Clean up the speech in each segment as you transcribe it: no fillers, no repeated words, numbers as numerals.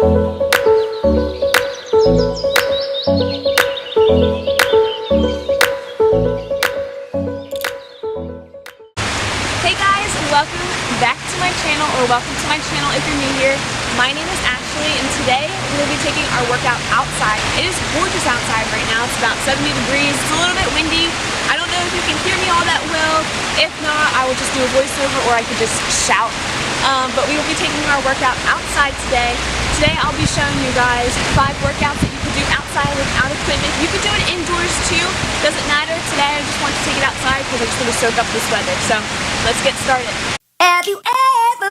Hey guys, welcome back to my channel, or welcome to my channel if you're new here. My name is Ashley, and today we'll be taking our workout outside. It is gorgeous outside right now. It's about 70 degrees. It's a little bit windy. I don't know if you can hear me all that well. If not, I will just do a voiceover, or I could just shout. But we will be taking our workout outside today. Today I'll be showing you guys 5 workouts that you can do outside without equipment. You can do it indoors too. Doesn't matter. Today I just want to take it outside because I just want to soak up this weather. So let's get started. Have you ever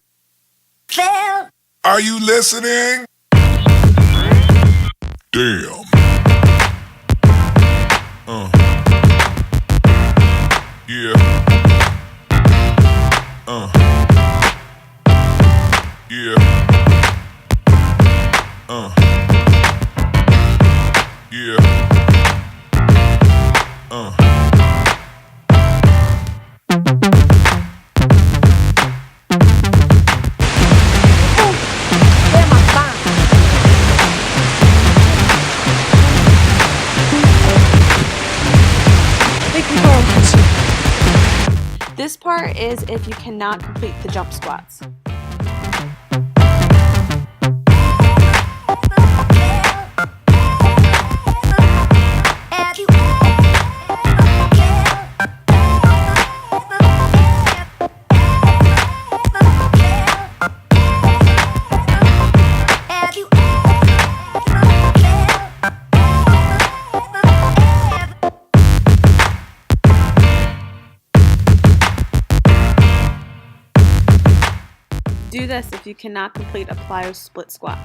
felt? Are you listening? Damn. Yeah. Yeah. Yeah. This part is if you cannot complete the jump squats. Do this if you cannot complete a plyo split squat.